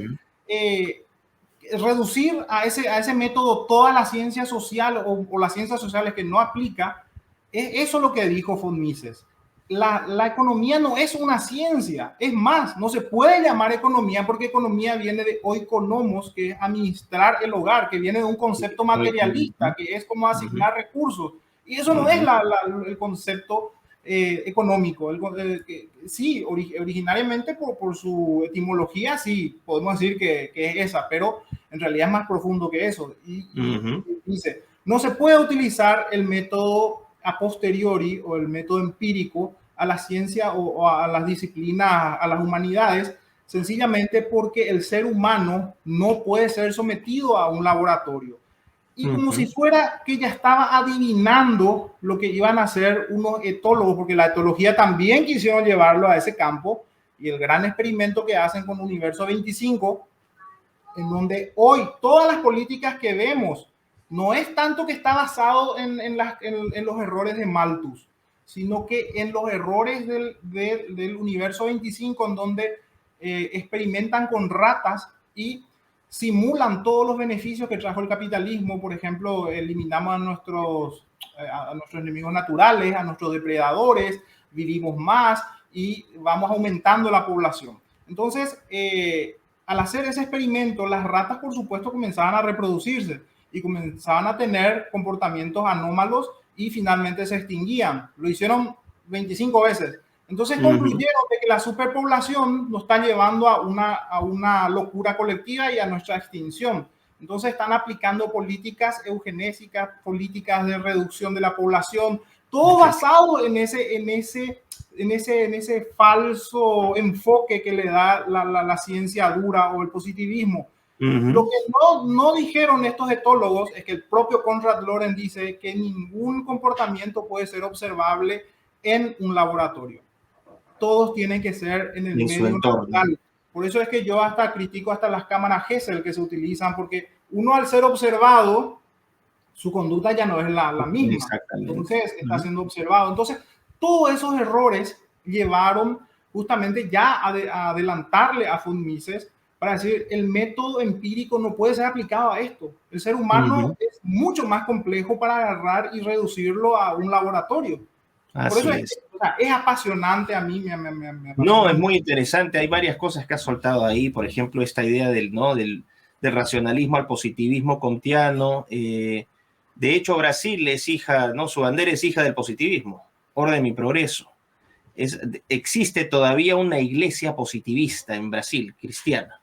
reducir a ese método toda la ciencia social o las ciencias sociales que no aplica, eso es lo que dijo von Mises. La economía no es una ciencia, es más, no se puede llamar economía porque economía viene de oikonomos, que es administrar el hogar, que viene de un concepto materialista, que es como asignar recursos. Y eso no es el concepto económico. Sí, originariamente por su etimología, sí, podemos decir que es esa, pero en realidad es más profundo que eso. Y dice, no se puede utilizar el método a posteriori o el método empírico a la ciencia o a las disciplinas, a las humanidades, sencillamente porque el ser humano no puede ser sometido a un laboratorio. Y como si fuera que ya estaba adivinando lo que iban a hacer unos etólogos, porque la etología también quisieron llevarlo a ese campo, y el gran experimento que hacen con Universo 25, en donde hoy todas las políticas que vemos no es tanto que está basado en los errores de Malthus, sino que en los errores del Universo 25, en donde experimentan con ratas y simulan todos los beneficios que trajo el capitalismo. Por ejemplo, eliminamos a nuestros enemigos naturales, a nuestros depredadores, vivimos más y vamos aumentando la población. Entonces, al hacer ese experimento, las ratas, por supuesto, comenzaban a reproducirse y comenzaban a tener comportamientos anómalos y finalmente se extinguían. Lo hicieron 25 veces. Entonces concluyeron de que la superpoblación nos está llevando a una locura colectiva y a nuestra extinción. Entonces están aplicando políticas eugenésicas, políticas de reducción de la población, todo basado en ese falso enfoque que le da la ciencia dura o el positivismo. Lo que no dijeron estos etólogos es que el propio Konrad Lorenz dice que ningún comportamiento puede ser observable en un laboratorio. Todos tienen que ser en el medio natural. Por eso es que yo hasta critico hasta las cámaras Gesell que se utilizan, porque uno al ser observado, su conducta ya no es la misma. Entonces está siendo observado. Entonces, todos esos errores llevaron justamente ya a adelantarle a von Mises para decir, el método empírico no puede ser aplicado a esto. El ser humano es mucho más complejo para agarrar y reducirlo a un laboratorio. Por eso es apasionante a mí. No, es muy interesante. Hay varias cosas que has soltado ahí. Por ejemplo, esta idea del racionalismo al positivismo kantiano. De hecho, Brasil es hija, ¿no? Su bandera es hija del positivismo, orden y progreso. Existe todavía una iglesia positivista en Brasil, cristiana.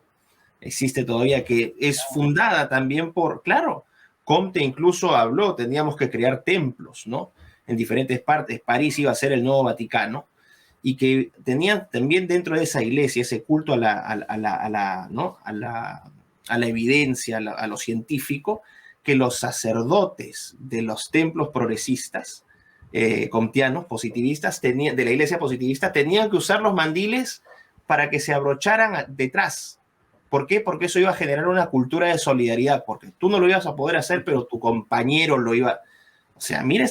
Existe todavía, que es fundada también claro, Comte incluso habló, teníamos que crear templos, ¿no? En diferentes partes. París iba a ser el nuevo Vaticano, y que tenían también dentro de esa iglesia ese culto a la evidencia, a lo científico, que los sacerdotes de los templos progresistas, comtianos, positivistas, de la iglesia positivista, tenían que usar los mandiles para que se abrocharan detrás. ¿Por qué? Porque eso iba a generar una cultura de solidaridad, porque tú no lo ibas a poder hacer, pero tu compañero lo iba. O sea, mira,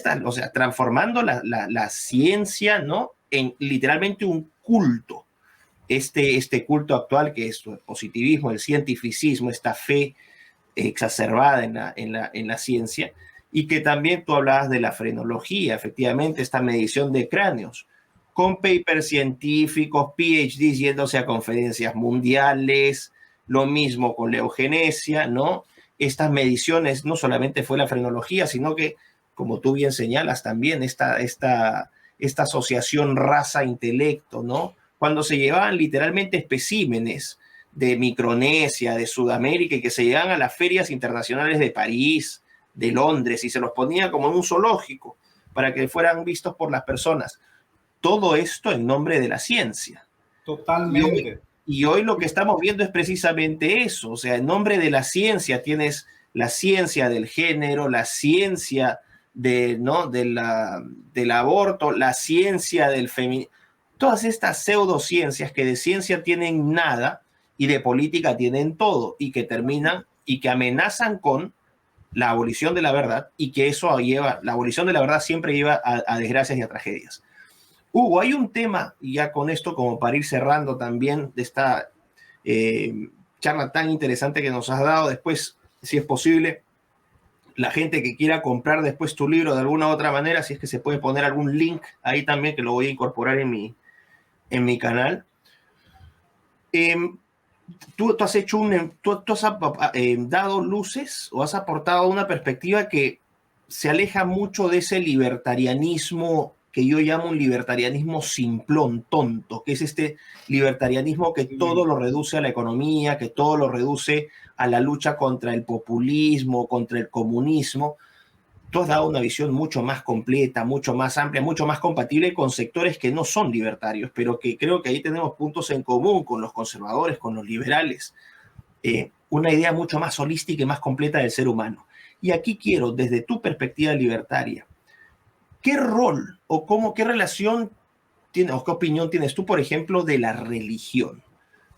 transformando la ciencia, ¿no? En literalmente un culto. Este culto actual, que es el positivismo, el cientificismo, esta fe exacerbada en la ciencia, y que también tú hablabas de la frenología, efectivamente, esta medición de cráneos, con papers científicos, PhDs yéndose a conferencias mundiales, lo mismo con la eugenesia, ¿no? Estas mediciones no solamente fue la frenología, sino que, como tú bien señalas, también esta asociación raza-intelecto, ¿no? Cuando se llevaban literalmente especímenes de Micronesia, de Sudamérica, y que se llevaban a las ferias internacionales de París, de Londres, y se los ponía como en un zoológico para que fueran vistos por las personas. Todo esto en nombre de la ciencia. Totalmente. Y hoy lo que estamos viendo es precisamente eso, o sea, en nombre de la ciencia tienes la ciencia del género, la ciencia ¿no? del aborto, la ciencia del feminismo, todas estas pseudociencias que de ciencia tienen nada y de política tienen todo y que terminan y que amenazan con la abolición de la verdad y que eso lleva, la abolición de la verdad siempre lleva a desgracias y a tragedias. Hugo, hay un tema, y ya con esto como para ir cerrando también de esta charla tan interesante que nos has dado, después, si es posible, la gente que quiera comprar después tu libro de alguna u otra manera, si es que se puede poner algún link ahí también, que lo voy a incorporar en mi canal. Tú has hecho tú has dado luces o has aportado una perspectiva que se aleja mucho de ese libertarianismo que yo llamo un libertarianismo simplón, tonto, que es este libertarianismo que todo lo reduce a la economía, que todo lo reduce a la lucha contra el populismo, contra el comunismo. Tú has dado una visión mucho más completa, mucho más amplia, mucho más compatible con sectores que no son libertarios, pero que creo que ahí tenemos puntos en común con los conservadores, con los liberales. Una idea mucho más holística y más completa del ser humano. Y aquí quiero, desde tu perspectiva libertaria, ¿qué rol o qué relación tiene, o qué opinión tienes tú, por ejemplo, de la religión?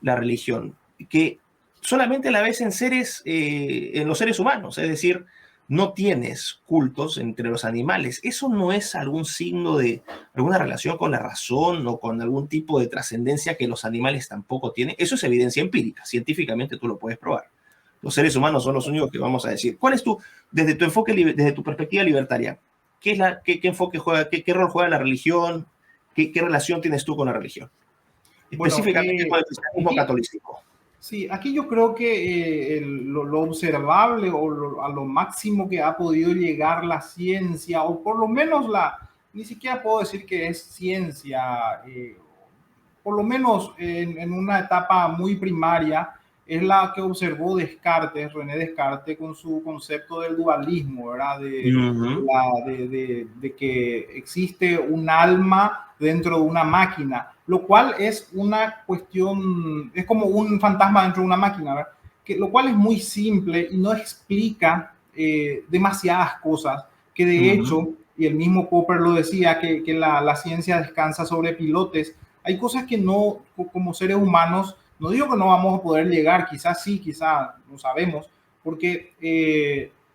La religión, que solamente la ves en los seres humanos, es decir, no tienes cultos entre los animales. ¿Eso no es algún signo de alguna relación con la razón o con algún tipo de trascendencia que los animales tampoco tienen? Eso es evidencia empírica, científicamente tú lo puedes probar. Los seres humanos son los únicos que vamos a decir. ¿Cuál es desde tu enfoque, desde tu perspectiva libertaria, qué enfoque juega, qué rol juega la religión? ¿Qué relación tienes tú con la religión? Específicamente Bueno, con el cristianismo católico. Sí, aquí yo creo que lo observable a lo máximo que ha podido llegar la ciencia, o por lo menos ni siquiera puedo decir que es ciencia, por lo menos en una etapa muy primaria, es la que observó Descartes, René Descartes, con su concepto del dualismo, ¿verdad? De que existe un alma dentro de una máquina, lo cual es una cuestión, es como un fantasma dentro de una máquina, ¿verdad? Lo cual es muy simple y no explica demasiadas cosas, que de hecho, y el mismo Popper lo decía, que la ciencia descansa sobre pilotes. Hay cosas que no, como seres humanos, no digo que no vamos a poder llegar, quizás sí, quizás no sabemos, porque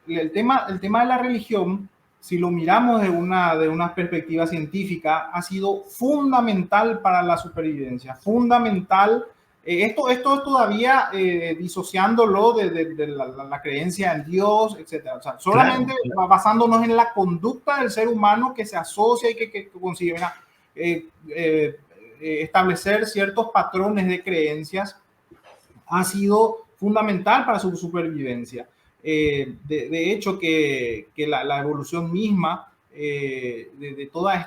el tema de la religión, si lo miramos de una perspectiva científica, ha sido fundamental para la supervivencia, fundamental. Esto es todavía disociándolo de la creencia en Dios, etc. O sea, solamente claro, basándonos en la conducta del ser humano que se asocia y que consigue establecer ciertos patrones de creencias, ha sido fundamental para su supervivencia. De hecho, que la evolución misma de todas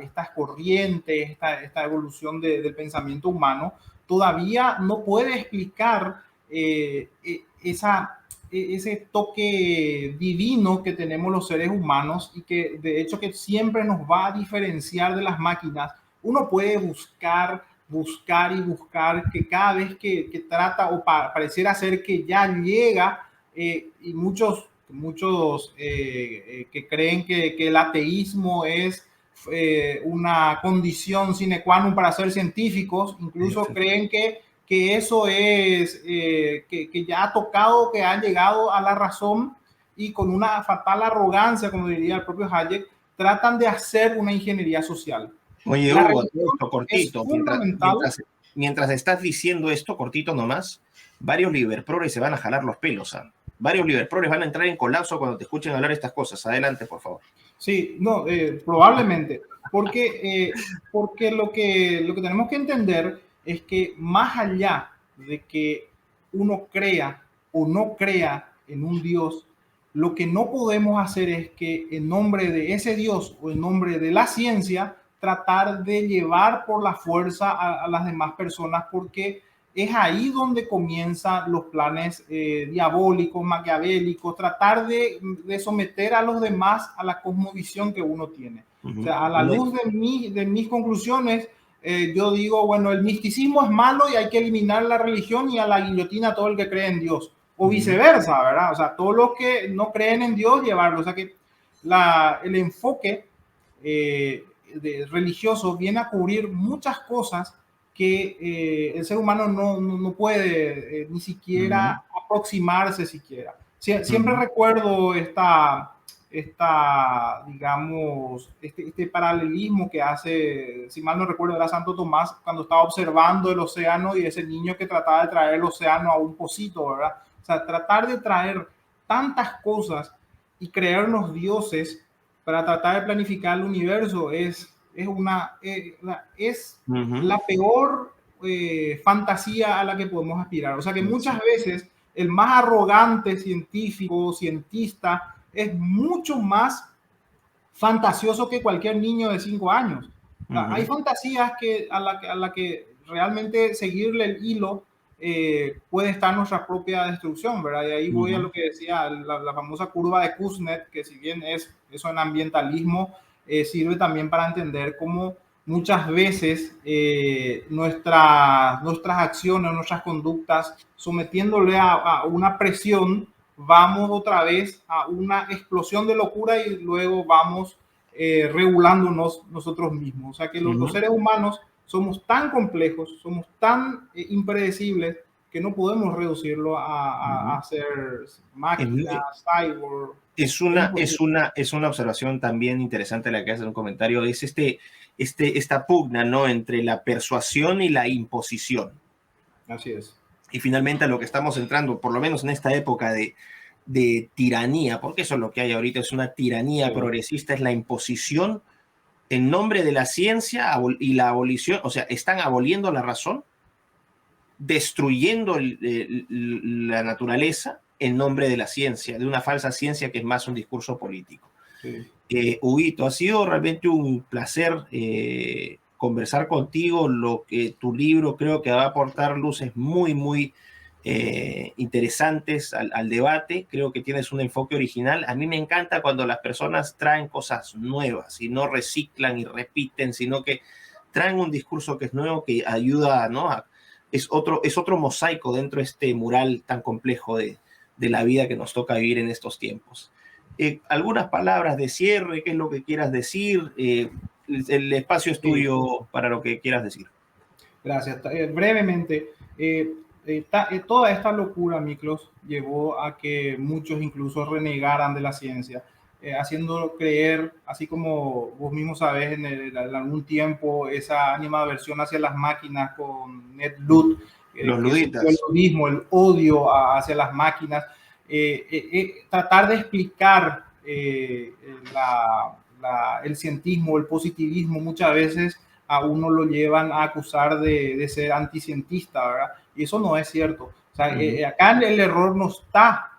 estas corrientes, esta evolución del pensamiento humano, todavía no puede explicar ese toque divino que tenemos los seres humanos y que de hecho que siempre nos va a diferenciar de las máquinas. Uno puede buscar, que cada vez que trata o pareciera ser que ya llega, y muchos que creen que el ateísmo es una condición sine qua non para ser científicos, incluso creen que eso es, que ya ha tocado, que ha llegado a la razón, y con una fatal arrogancia, como diría el propio Hayek, tratan de hacer una ingeniería social. Oye, Hugo, esto cortito, mientras estás diciendo esto, cortito nomás, varios liberprores se van a jalar los pelos, ¿eh? varios liberales van a entrar en colapso cuando te escuchen hablar estas cosas. Adelante, por favor. Sí, no, probablemente, porque lo que tenemos que entender es que más allá de que uno crea o no crea en un Dios, lo que no podemos hacer es que en nombre de ese Dios o en nombre de la ciencia tratar de llevar por la fuerza a las demás personas, porque es ahí donde comienzan los planes diabólicos, maquiavélicos, tratar de someter a los demás a la cosmovisión que uno tiene. O sea, a la luz de mis conclusiones, yo digo, bueno, el misticismo es malo y hay que eliminar la religión y a la guillotina a todo el que cree en Dios. O viceversa, ¿verdad? O sea, todos los que no creen en Dios, llevarlo. O sea, que el enfoque religioso viene a cubrir muchas cosas que el ser humano no puede ni siquiera aproximarse siquiera. Siempre recuerdo digamos, este paralelismo que hace, si mal no recuerdo, era Santo Tomás, cuando estaba observando el océano y ese niño que trataba de traer el océano a un pocito, ¿verdad? O sea, tratar de traer tantas cosas y creernos dioses para tratar de planificar el universo es la peor fantasía a la que podemos aspirar. O sea que muchas veces el más arrogante científico, cientista, es mucho más fantasioso que cualquier niño de 5 años. Hay fantasías a la que realmente seguirle el hilo puede estar nuestra propia destrucción, ¿verdad? Y ahí voy a lo que decía, la famosa curva de Kuznets, que si bien es eso en ambientalismo, sirve también para entender cómo muchas veces nuestras acciones, nuestras conductas, sometiéndole a una presión, vamos otra vez a una explosión de locura y luego vamos regulándonos nosotros mismos. O sea que los seres humanos somos tan complejos, somos tan impredecibles que no podemos reducirlo a ser máquinas, cyborg. Es una observación también interesante la que hace en un comentario. Es esta pugna, ¿no?, entre la persuasión y la imposición. Así es. Y finalmente a lo que estamos entrando, por lo menos en esta época de tiranía, porque eso es lo que hay ahorita, es una tiranía progresista, es la imposición en nombre de la ciencia y la abolición. O sea, están aboliendo la razón, destruyendo la naturaleza en nombre de la ciencia, de una falsa ciencia que es más un discurso político. Sí. Huguito, ha sido realmente un placer conversar contigo. Tu libro creo que va a aportar luces muy, muy interesantes al debate. Creo que tienes un enfoque original. A mí me encanta cuando las personas traen cosas nuevas y no reciclan y repiten, sino que traen un discurso que es nuevo, que ayuda, ¿no? Es otro mosaico dentro de este mural tan complejo de la vida que nos toca vivir en estos tiempos. Algunas palabras de cierre, ¿qué es lo que quieras decir? El espacio es tuyo para lo que quieras decir. Gracias. Brevemente, toda esta locura, Miklos, llevó a que muchos incluso renegaran de la ciencia, haciendo creer, así como vos mismo sabés, en algún tiempo, esa animadversión hacia las máquinas con Ned Ludd, los luditas. El ludismo, el odio hacia las máquinas, tratar de explicar el cientismo, el positivismo, muchas veces a uno lo llevan a acusar de ser anticientista, ¿verdad? Y eso no es cierto. O sea, acá el error no está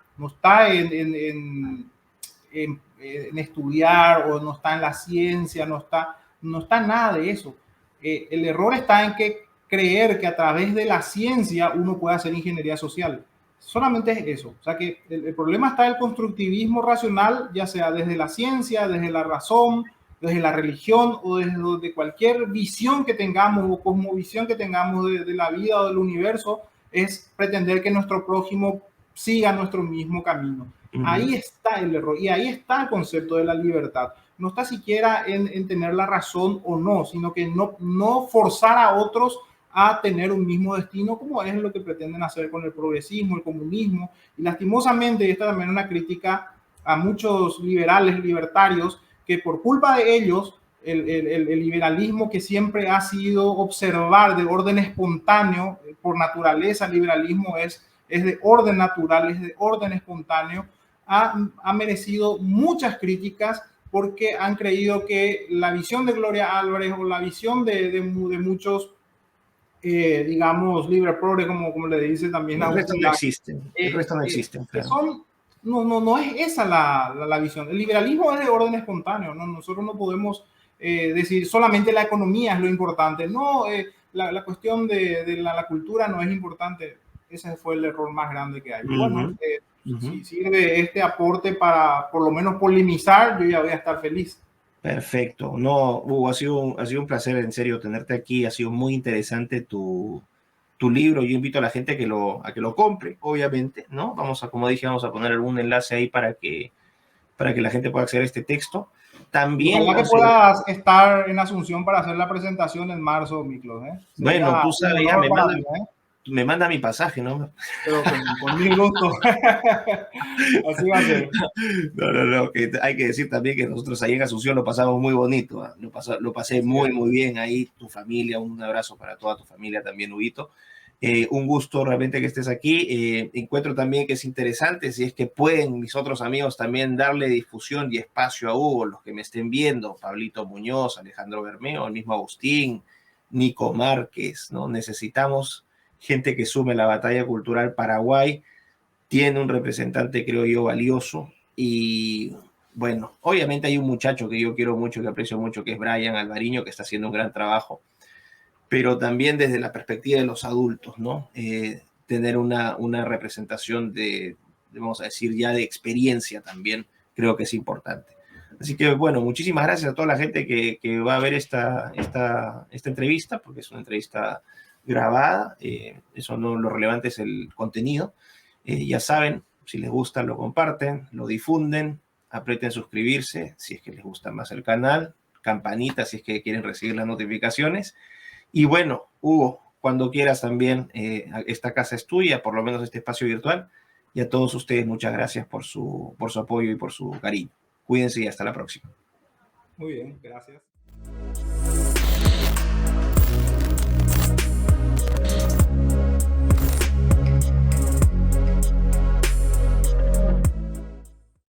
en estudiar, o no está en la ciencia, no está nada de eso. El error está en que creer que a través de la ciencia uno puede hacer ingeniería social. Solamente es eso. O sea que el problema está en el constructivismo racional, ya sea desde la ciencia, desde la razón, desde la religión o desde cualquier visión que tengamos o cosmovisión que tengamos de la vida o del universo, es pretender que nuestro prójimo siga nuestro mismo camino. Ahí está el error y ahí está el concepto de la libertad. No está siquiera en tener la razón o no, sino que no forzar a otros a tener un mismo destino, como es lo que pretenden hacer con el progresismo, el comunismo. Y lastimosamente, esta también es una crítica a muchos liberales, libertarios, que por culpa de ellos, el liberalismo, que siempre ha sido observar de orden espontáneo, por naturaleza el liberalismo es es de orden natural, es de orden espontáneo, ha merecido muchas críticas porque han creído que la visión de Gloria Álvarez o la visión de muchos, digamos, libre progre, como le dice también El resto Agustín no Laje, existen, el resto no existen, que claro. son, no es esa la visión. El liberalismo es de orden espontáneo, ¿no? Nosotros no podemos decir solamente la economía es lo importante, no, la cuestión de la cultura no es importante. Ese fue el error más grande que hay. Y bueno, Ujú, ujú. si sirve este aporte para por lo menos polinizar, yo ya voy a estar feliz. Perfecto. No, Hugo, ha sido un placer en serio tenerte aquí. Ha sido muy interesante tu libro. Yo invito a la gente a que lo compre, obviamente, ¿no? Vamos a, como dije, vamos a poner algún enlace ahí para que la gente pueda acceder a este texto. Y También, ojalá o que sea, puedas estar en Asunción para hacer la presentación en marzo, Miklos, ¿eh? bueno, Sería tú un sabes, ya honor para ti, ¿eh? me manda mi pasaje, ¿no? Pero con mil gusto. Así va a ser. No, no, no, que hay que decir también que nosotros ahí en Asunción lo pasamos muy bonito, ¿ah? Lo pasé Así muy, es. muy bien ahí, tu familia, un abrazo para toda tu familia también, Huguito. Un gusto realmente que estés aquí. Encuentro también que es interesante, si es que pueden mis otros amigos también darle difusión y espacio a Hugo, los que me estén viendo, Pablito Muñoz, Alejandro Bermeo, el mismo Agustín, Nico Márquez, ¿no? Necesitamos gente que sume la batalla cultural Paraguay, tiene un representante, creo yo, valioso. Y bueno, obviamente hay un muchacho que yo quiero mucho, que aprecio mucho, que es Brian Alvariño, que está haciendo un gran trabajo, pero también desde la perspectiva de los adultos, ¿no? Tener una representación vamos a decir, ya de experiencia también, creo que es importante. Así que, bueno, muchísimas gracias a toda la gente que va a ver esta entrevista, porque es una entrevista grabada. Eso no, lo relevante es el contenido. Ya saben, si les gusta, lo comparten, lo difunden, aprieten suscribirse si es que les gusta más el canal, campanita si es que quieren recibir las notificaciones. Y bueno, Hugo, cuando quieras también, esta casa es tuya, por lo menos este espacio virtual. Y a todos ustedes, muchas gracias por su apoyo y por su cariño. Cuídense y hasta la próxima. Muy bien, gracias.